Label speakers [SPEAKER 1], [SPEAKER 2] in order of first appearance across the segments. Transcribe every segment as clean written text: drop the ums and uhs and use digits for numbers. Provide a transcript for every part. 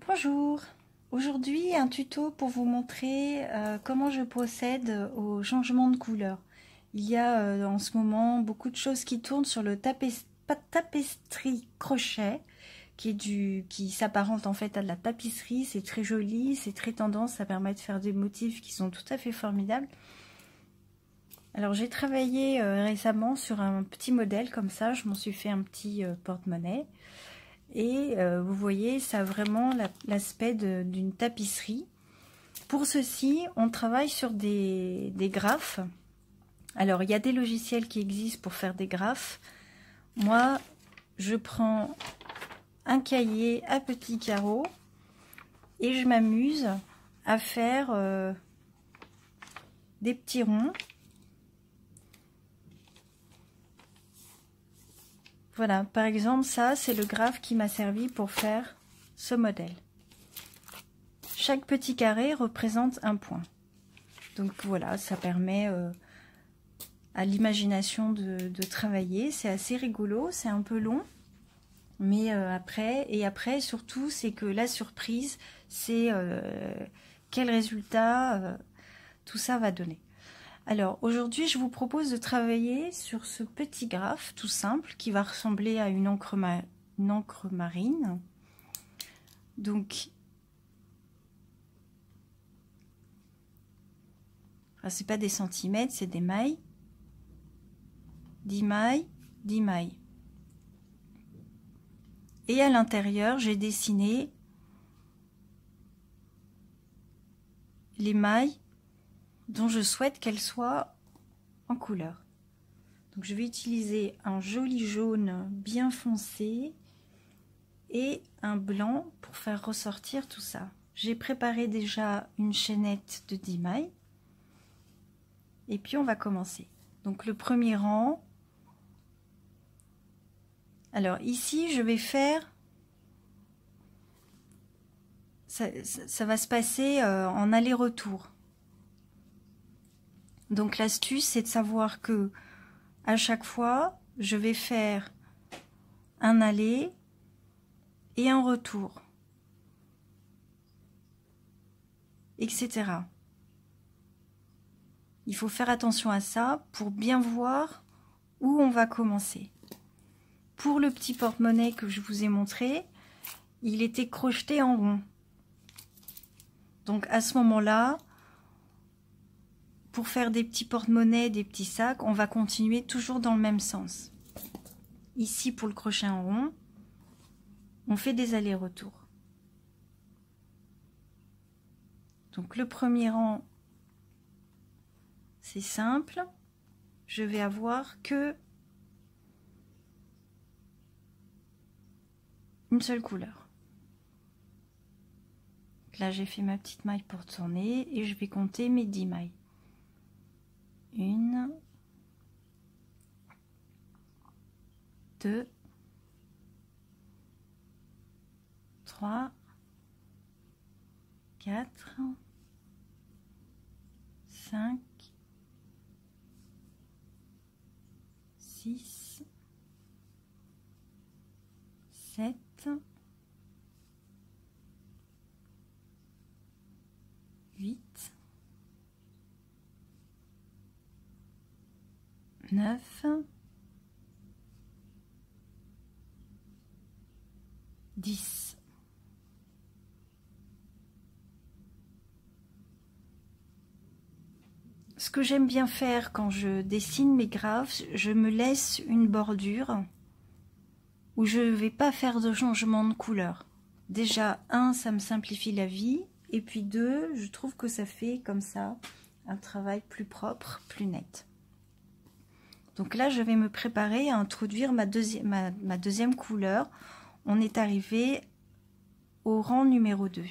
[SPEAKER 1] Bonjour, aujourd'hui un tuto pour vous montrer comment je procède au changement de couleur. Il y a en ce moment beaucoup de choses qui tournent sur le tapisserie crochet qui s'apparente en fait à de la tapisserie. C'est très joli, c'est très tendance, ça permet de faire des motifs qui sont tout à fait formidables. Alors j'ai travaillé récemment sur un petit modèle comme ça, je m'en suis fait un petit porte-monnaie. Et vous voyez, ça a vraiment l'aspect d'une tapisserie. Pour ceci, on travaille sur des graphes. Alors, il y a des logiciels qui existent pour faire des graphes. Moi, je prends un cahier à petits carreaux et je m'amuse à faire des petits ronds. Voilà, par exemple, ça, c'est le graphe qui m'a servi pour faire ce modèle. Chaque petit carré représente un point. Donc voilà, ça permet à l'imagination de travailler. C'est assez rigolo, c'est un peu long. Mais après, surtout, c'est que la surprise, c'est quel résultat tout ça va donner. Alors aujourd'hui, je vous propose de travailler sur ce petit graphe tout simple qui va ressembler à une encre marine. Donc, enfin, c'est pas des centimètres, c'est des mailles. 10 mailles, 10 mailles. Et à l'intérieur, j'ai dessiné les mailles dont je souhaite qu'elles soient en couleur. Donc je vais utiliser un joli jaune bien foncé et un blanc pour faire ressortir tout ça. J'ai préparé déjà une chaînette de 10 mailles. Et puis on va commencer. Donc le premier rang. Alors ici je vais faire, ça va se passer en aller-retour. Donc l'astuce c'est de savoir que à chaque fois je vais faire un aller et un retour, etc. Il faut faire attention à ça pour bien voir où on va commencer. Pour le petit porte-monnaie que je vous ai montré, il était crocheté en rond. Donc à ce moment-là, pour faire des petits porte-monnaie, des petits sacs, on va continuer toujours dans le même sens. Ici, pour le crochet en rond, on fait des allers-retours. Donc le premier rang, c'est simple. Je vais avoir que une seule couleur. Là, j'ai fait ma petite maille pour tourner et je vais compter mes 10 mailles. 1, 2, 3, 4, 5, 6, 7, 8, 9, 10. Ce que j'aime bien faire quand je dessine mes graphes, je me laisse une bordure où je ne vais pas faire de changement de couleur. Déjà, 1, ça me simplifie la vie, et puis 2, je trouve que ça fait comme ça un travail plus propre, plus net. Donc là, je vais me préparer à introduire ma deuxième couleur. On est arrivé au rang numéro 2.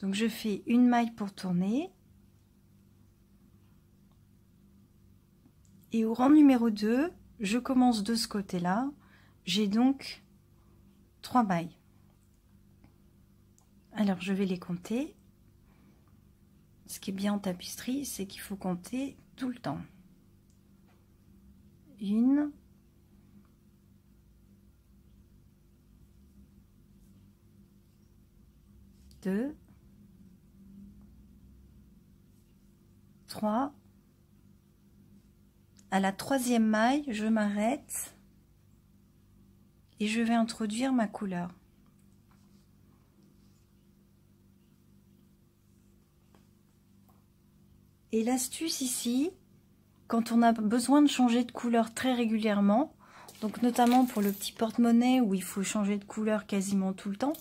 [SPEAKER 1] Donc je fais une maille pour tourner. Et au rang numéro 2, je commence de ce côté-là. J'ai donc 3 mailles. Alors je vais les compter. Ce qui est bien en tapisserie, c'est qu'il faut compter tout le temps. 1, 2, 3. À la troisième maille, je m'arrête et je vais introduire ma couleur. Et l'astuce ici, quand on a besoin de changer de couleur très régulièrement, donc notamment pour le petit porte-monnaie où il faut changer de couleur quasiment tout le temps,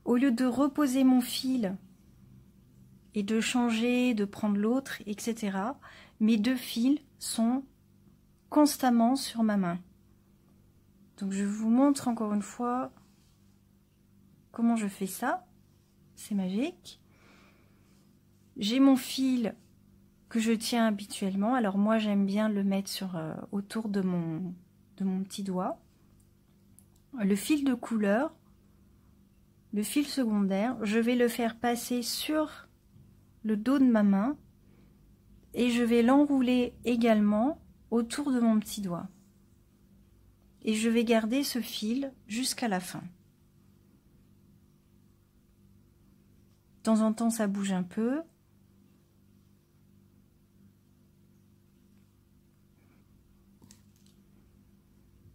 [SPEAKER 1] au lieu de reposer mon fil et de changer, de prendre l'autre, etc., mes deux fils sont constamment sur ma main. Donc je vous montre encore une fois comment je fais ça. C'est magique. J'ai mon fil que je tiens habituellement. Alors moi j'aime bien le mettre autour de mon petit doigt. Le fil de couleur, le fil secondaire, je vais le faire passer sur le dos de ma main et je vais l'enrouler également autour de mon petit doigt. Et je vais garder ce fil jusqu'à la fin. De temps en temps, ça bouge un peu.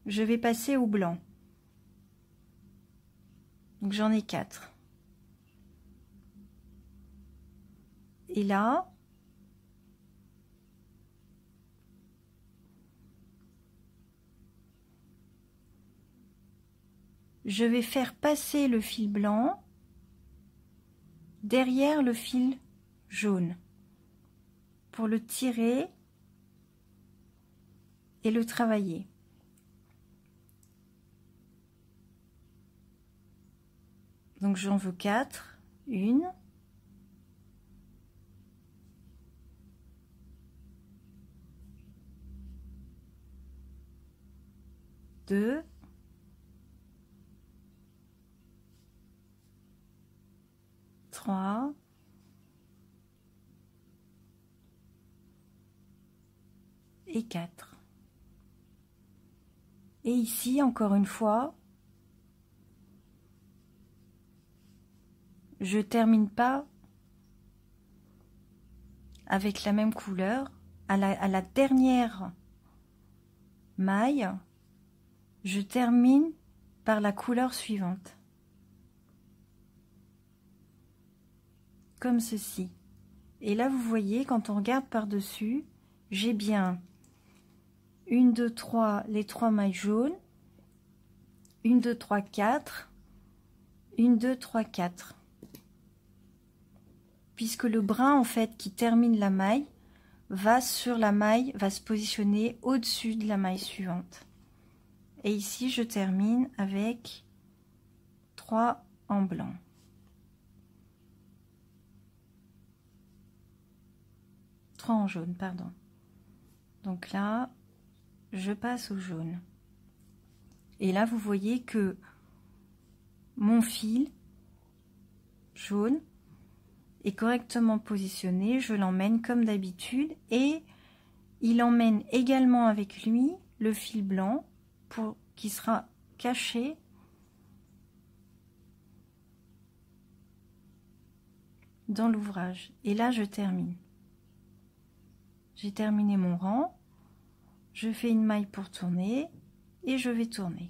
[SPEAKER 1] Je vais passer au blanc. Donc j'en ai 4. Et là, je vais faire passer le fil blanc derrière le fil jaune pour le tirer et le travailler. Donc j'en veux 4. 1, 2, 3, 4. Et ici, encore une fois, je termine pas avec la même couleur. À la dernière maille, je termine par la couleur suivante. Comme ceci. Et là, vous voyez, quand on regarde par-dessus, j'ai bien 1, 2, 3, les 3 mailles jaunes, 1, 2, 3, 4, 1, 2, 3, 4. Puisque le brin, en fait, qui termine la maille, va sur la maille, va se positionner au-dessus de la maille suivante. Et ici, je termine avec 3 en blanc. En jaune, pardon. Donc là, je passe au jaune. Et là, vous voyez que mon fil jaune est correctement positionné. Je l'emmène comme d'habitude et il emmène également avec lui le fil blanc qui sera caché dans l'ouvrage. Et là, je termine. J'ai terminé mon rang, je fais une maille pour tourner et je vais tourner.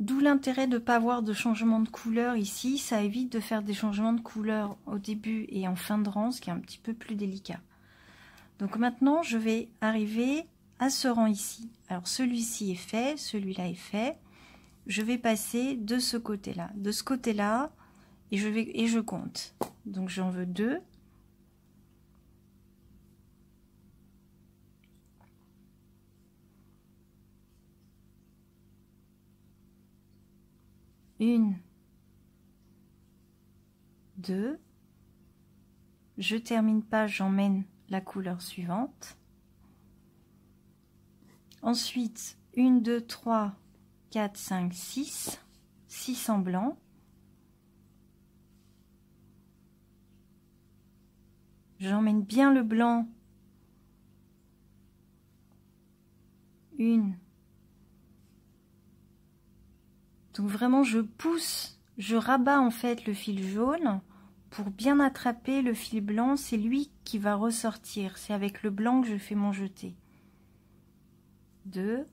[SPEAKER 1] D'où l'intérêt de ne pas avoir de changement de couleur ici, ça évite de faire des changements de couleur au début et en fin de rang, ce qui est un petit peu plus délicat. Donc maintenant, je vais arriver à ce rang ici. Alors celui-ci est fait, celui-là est fait. Je vais passer de ce côté-là. De ce côté-là, et je compte. Donc j'en veux 2. Une, 2. Je termine pas, j'emmène la couleur suivante. Ensuite, 1, 2, 3, 4, 5, 6. 6 en blanc. J'emmène bien le blanc. 1. Donc vraiment, je pousse, je rabats en fait le fil jaune pour bien attraper le fil blanc. C'est lui qui va ressortir. C'est avec le blanc que je fais mon jeté. 2.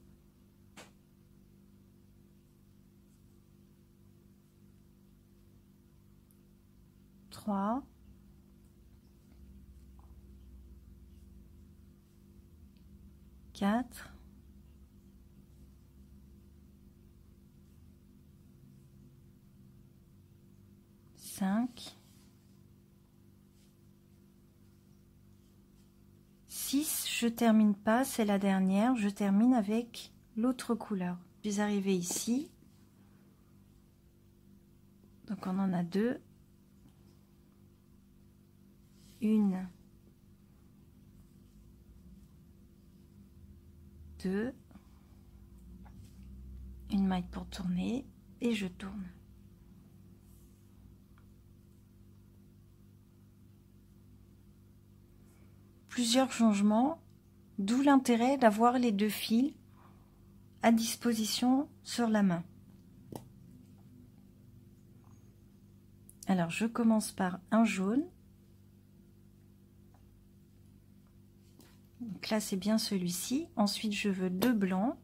[SPEAKER 1] 3. 4. 5. 6. Je termine pas, c'est la dernière. Je termine avec l'autre couleur. Je suis arrivée ici. Donc on en a 2. 1. 2. Une maille pour tourner et je tourne. Plusieurs changements, d'où l'intérêt d'avoir les 2 fils à disposition sur la main. Alors je commence par un jaune. Donc là c'est bien celui-ci. Ensuite je veux 2 blancs.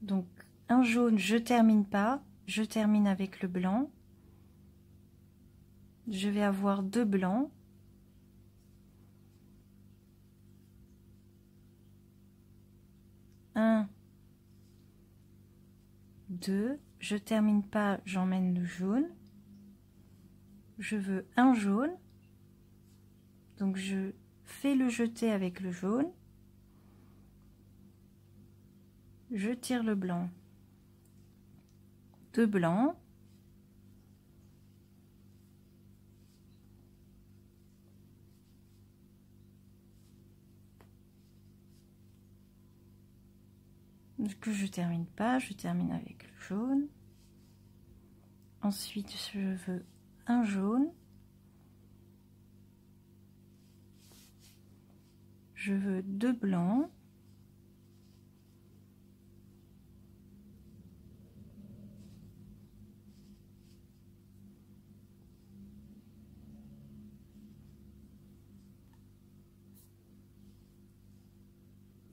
[SPEAKER 1] Donc un jaune, je termine pas, je termine avec le blanc. Je vais avoir 2 blancs. Un, 2, je termine pas, j'emmène le jaune. Je veux un jaune. Donc je fais le jeté avec le jaune. Je tire le blanc. 2 blancs. Que je termine pas, je termine avec le jaune. Ensuite, je veux un jaune. Je veux 2 blancs.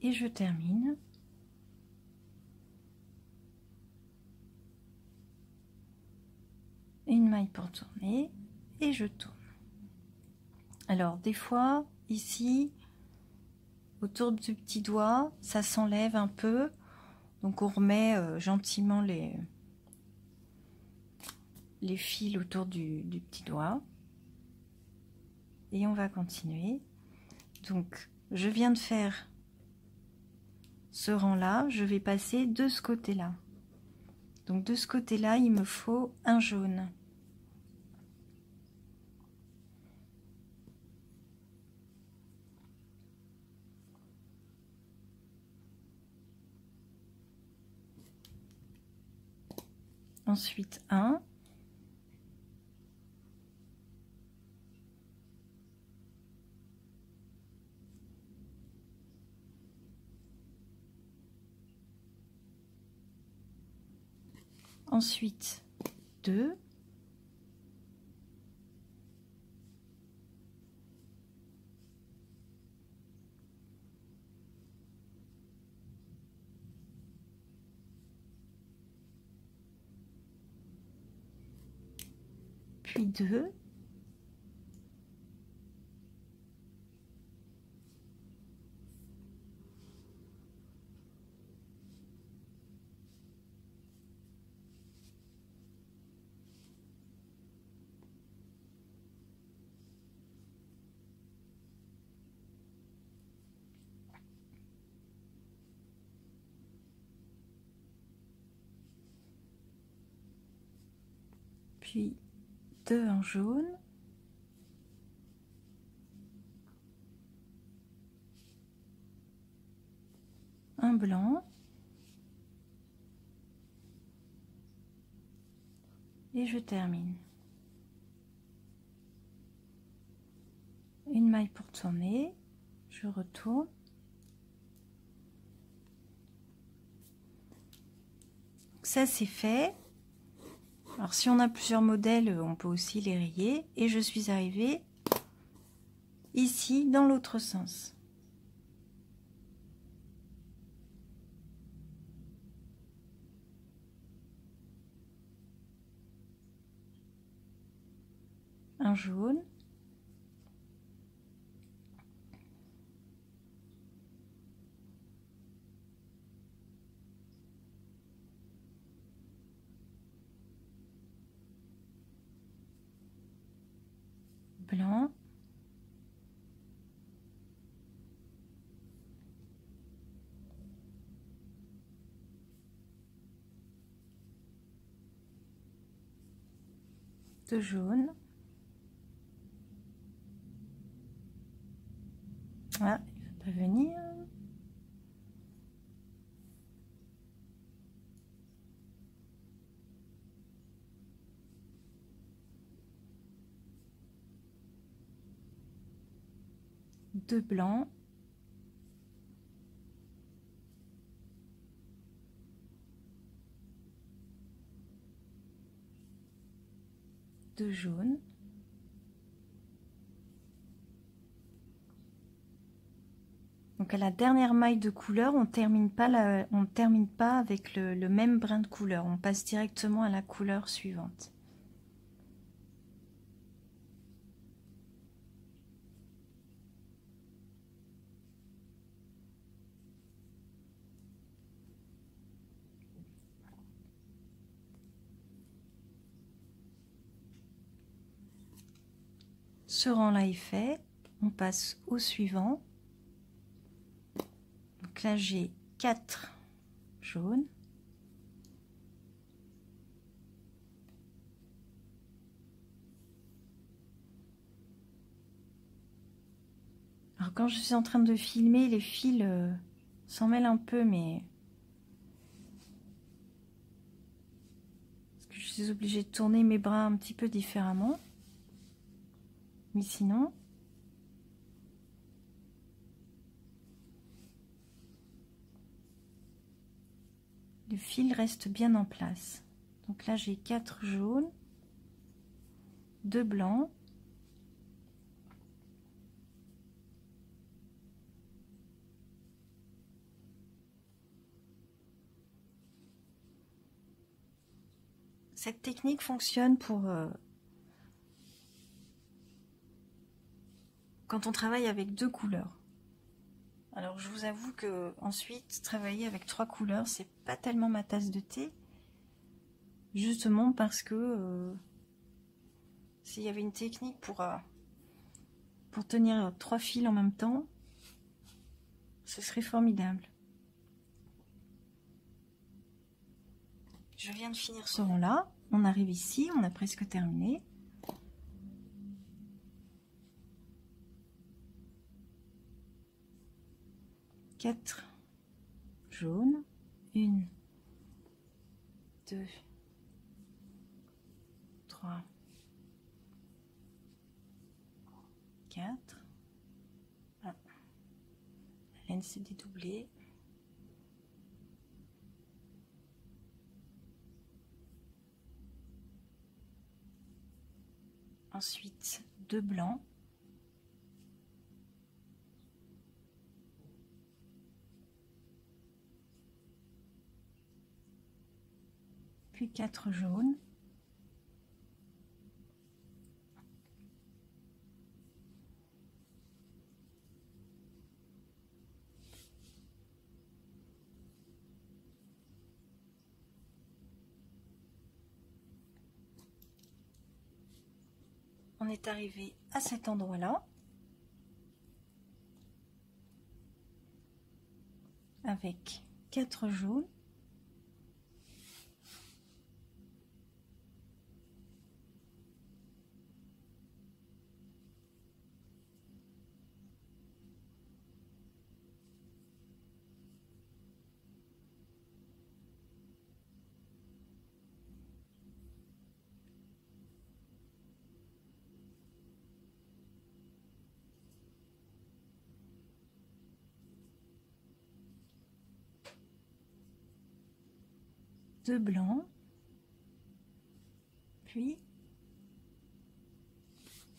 [SPEAKER 1] Et je termine. Une maille pour tourner et je tourne. Alors des fois ici autour du petit doigt ça s'enlève un peu, donc on remet gentiment les fils autour du petit doigt et on va continuer. Donc je viens de faire ce rang là, je vais passer de ce côté là. Donc de ce côté là il me faut un jaune. Ensuite un. Ensuite 2. Puis 2. Puis 2 en jaune. Un blanc. Et je termine. une maille pour tourner, je retourne. Ça c'est fait. Alors si on a plusieurs modèles, on peut aussi les rayer. Et je suis arrivée ici dans l'autre sens. Un jaune. Blanc. De jaune. Ah, il ne va pas venir. De blanc. De jaune. Donc à la dernière maille de couleur, on termine pas avec le même brin de couleur. On passe directement à la couleur suivante. Ce rang-là est fait. On passe au suivant. Donc là, j'ai 4 jaunes. Alors quand je suis en train de filmer, les fils s'en mêlent un peu, mais parce que je suis obligée de tourner mes bras un petit peu différemment. Mais sinon, le fil reste bien en place. Donc là, j'ai 4 jaunes, 2 blancs, cette technique fonctionne pour quand on travaille avec 2 couleurs. Alors je vous avoue que ensuite travailler avec 3 couleurs, c'est pas tellement ma tasse de thé, justement parce que s'il y avait une technique pour tenir 3 fils en même temps, ce serait formidable. Je viens de finir ce rang-là, on arrive ici, on a presque terminé. Quatre jaunes, 1, 2, 3, 4. Ah, la laine s'est dédoublée. Ensuite 2 blancs. Puis 4 jaunes. On est arrivé à cet endroit-là avec 4 jaunes. 2 blancs, puis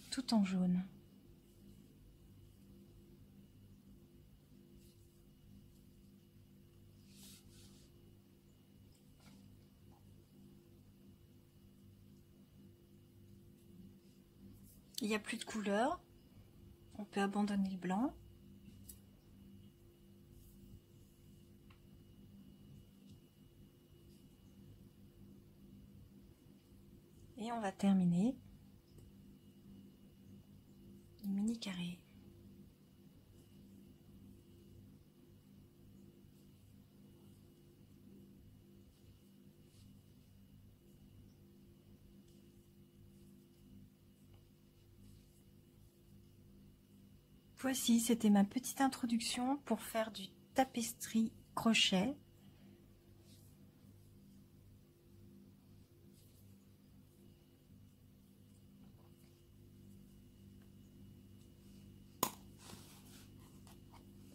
[SPEAKER 1] tout en jaune. Il n'y a plus de couleur, on peut abandonner le blanc. Et on va terminer le mini carré. Voici, c'était ma petite introduction pour faire du tapisserie crochet.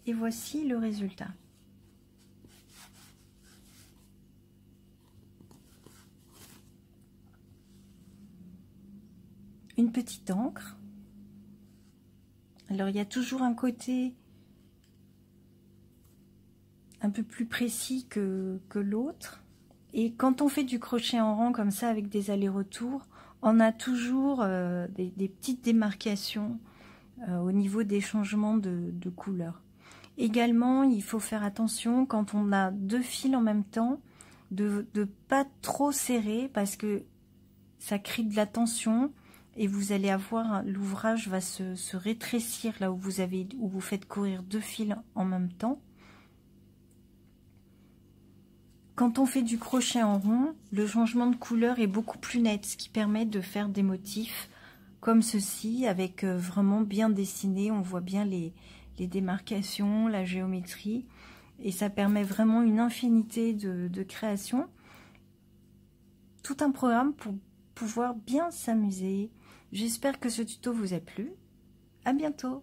[SPEAKER 1] Et voici le résultat. Une petite encre. Alors il y a toujours un côté un peu plus précis que l'autre. Et quand on fait du crochet en rang comme ça avec des allers-retours, on a toujours des petites démarcations au niveau des changements de couleur. Également, il faut faire attention quand on a 2 fils en même temps, de pas trop serrer parce que ça crée de la tension et vous allez avoir, l'ouvrage va se rétrécir là où vous faites courir 2 fils en même temps. Quand on fait du crochet en rond, le changement de couleur est beaucoup plus net, ce qui permet de faire des motifs comme ceci, avec vraiment bien dessiné. On voit bien les démarcations, la géométrie, et ça permet vraiment une infinité de créations. Tout un programme pour pouvoir bien s'amuser. J'espère que ce tuto vous a plu. À bientôt!